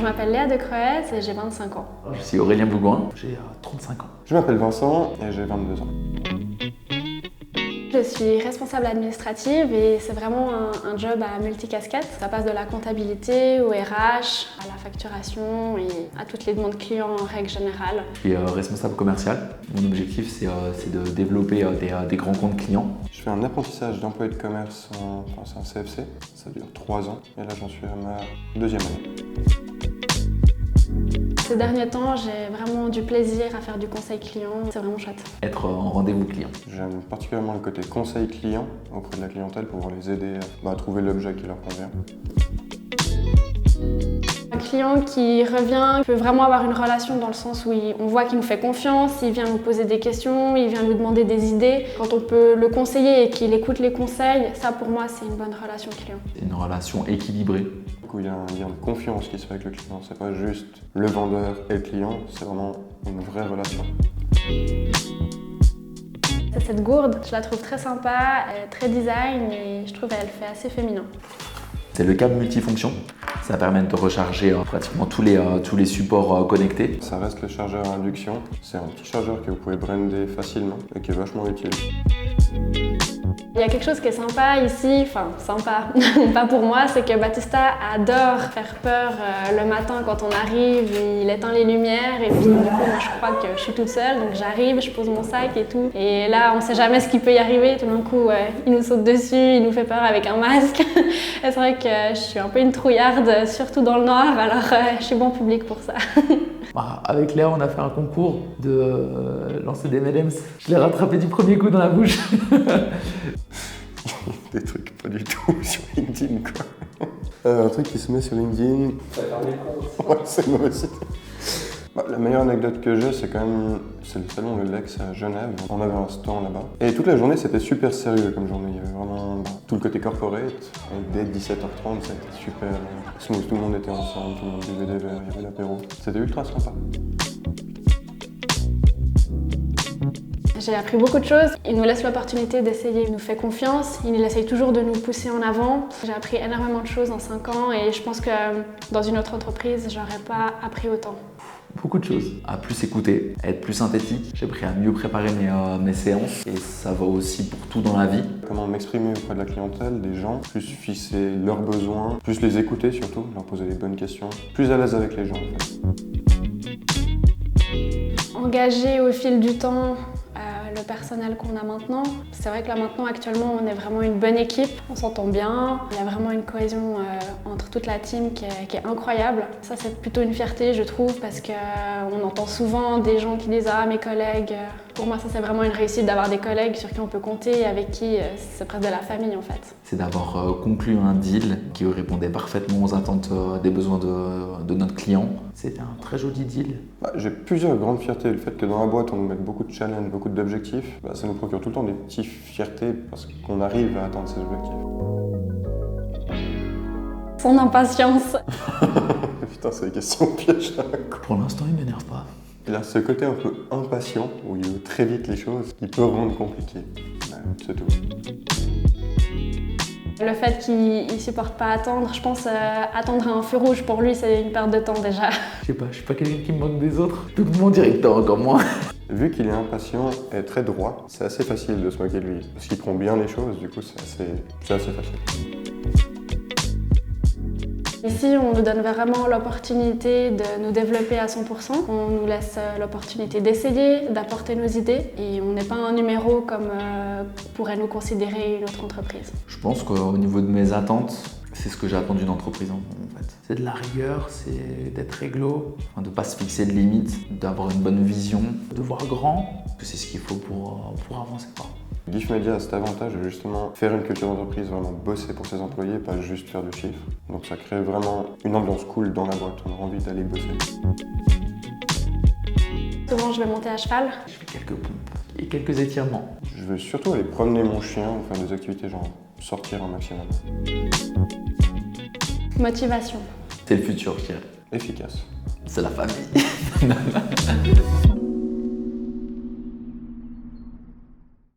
m'appelle Léa de Croès et j'ai 25 ans. Je suis Aurélien Bougouin, j'ai 35 ans. Je m'appelle Vincent et j'ai 22 ans. Je suis responsable administrative et c'est vraiment un job à multicasquette. Ça passe de la comptabilité au RH, à la facturation et à toutes les demandes clients en règle générale. Je suis responsable commercial. Mon objectif, c'est de développer des grands comptes clients. Je fais un apprentissage d'employé de commerce, c'est un CFC, ça dure 3 ans et là j'en suis à ma 2e année. Ces derniers temps, j'ai vraiment du plaisir à faire du conseil client, c'est vraiment chouette. Être en rendez-vous client. J'aime particulièrement le côté conseil client auprès de la clientèle pour pouvoir les aider à trouver l'objet qui leur convient. Un client qui revient peut vraiment avoir une relation dans le sens où on voit qu'il nous fait confiance, il vient nous poser des questions, il vient nous demander des idées. Quand on peut le conseiller et qu'il écoute les conseils, ça pour moi c'est une bonne relation client. C'est une relation équilibrée. Il y a un lien de confiance qui se fait avec le client, c'est pas juste le vendeur et le client, c'est vraiment une vraie relation. Cette gourde, je la trouve très sympa, elle est très design et je trouve qu'elle fait assez féminin. C'est le câble multifonction. Ça permet de recharger pratiquement tous les supports connectés. Ça reste le chargeur à induction. C'est un petit chargeur que vous pouvez brander facilement et qui est vachement utile. Il y a quelque chose qui est sympa ici, enfin sympa, pas pour moi, c'est que Battista adore faire peur le matin quand on arrive, il éteint les lumières et puis du coup moi je crois que je suis toute seule, donc j'arrive, je pose mon sac et tout. Et là on sait jamais ce qui peut y arriver, tout d'un coup il nous saute dessus, il nous fait peur avec un masque. Et c'est vrai que je suis un peu une trouillarde, surtout dans le noir, alors je suis bon public pour ça. Avec Léa, on a fait un concours de lancer des M&M's. Je l'ai rattrapé du premier coup dans la bouche. Des trucs pas du tout sur LinkedIn, quoi. Un truc qui se met sur LinkedIn. Ça va faire des comptes. Ouais, c'est une mauvaise idée. La meilleure anecdote que j'ai, c'est le salon Le Lex à Genève. On avait un stand là-bas. Et toute la journée, c'était super sérieux comme journée. Il y avait vraiment tout le côté corporate. Et dès 17h30, ça a été super smooth. Tout le monde était ensemble, tout le monde buvait des verres, il y avait l'apéro. C'était ultra sympa. J'ai appris beaucoup de choses. Il nous laisse l'opportunité d'essayer, il nous fait confiance, il essaye toujours de nous pousser en avant. J'ai appris énormément de choses en 5 ans et je pense que dans une autre entreprise, j'aurais pas appris autant. Beaucoup de choses. À plus écouter, à être plus synthétique. J'ai appris à mieux préparer mes séances et ça va aussi pour tout dans la vie. Comment m'exprimer auprès de la clientèle, des gens, plus fixer leurs besoins, plus les écouter surtout, leur poser les bonnes questions, plus à l'aise avec les gens en fait. Engagé au fil du temps le personnel qu'on a maintenant. C'est vrai que là maintenant actuellement on est vraiment une bonne équipe, on s'entend bien, il y a vraiment une cohésion entre toute la team qui est incroyable. Ça c'est plutôt une fierté je trouve parce qu'on entend souvent des gens qui disent « Ah mes collègues ». Pour moi ça c'est vraiment une réussite d'avoir des collègues sur qui on peut compter et avec qui c'est presque de la famille en fait. C'est d'avoir conclu un deal qui répondait parfaitement aux attentes des besoins de notre client. C'était un très joli deal. J'ai plusieurs grandes fiertés. Le fait que dans la boîte on nous mette beaucoup de challenges, beaucoup d'objectifs, ça nous procure tout le temps des petites fiertés parce qu'on arrive à atteindre ces objectifs. Son impatience. Putain, c'est des questions pièges. Pour l'instant, il ne m'énerve pas. Il a ce côté un peu impatient où il veut très vite les choses qui peut rendre compliqué. C'est tout. Le fait qu'il ne supporte pas attendre, je pense attendre un feu rouge pour lui c'est une perte de temps déjà. Je suis pas quelqu'un qui me manque des autres. Tout mon directeur comme moi. Vu qu'il est impatient et très droit, c'est assez facile de se moquer de lui. Parce qu'il prend bien les choses, du coup c'est assez facile. Ici, on nous donne vraiment l'opportunité de nous développer à 100%. On nous laisse l'opportunité d'essayer, d'apporter nos idées et on n'est pas un numéro comme pourrait nous considérer une autre entreprise. Je pense qu'au niveau de mes attentes, c'est ce que j'attends d'une entreprise en fait. C'est de la rigueur, c'est d'être réglo, de ne pas se fixer de limites, d'avoir une bonne vision, de voir grand. C'est ce qu'il faut pour avancer. GIF Media a cet avantage de justement faire une culture d'entreprise, vraiment bosser pour ses employés et pas juste faire du chiffre. Donc ça crée vraiment une ambiance cool dans la boîte, on a envie d'aller bosser. Souvent je vais monter à cheval. Je fais quelques pompes et quelques étirements. Je veux surtout aller promener mon chien ou faire des activités genre sortir un maximum. Motivation. C'est le futur, je dirais. Efficace. C'est la famille.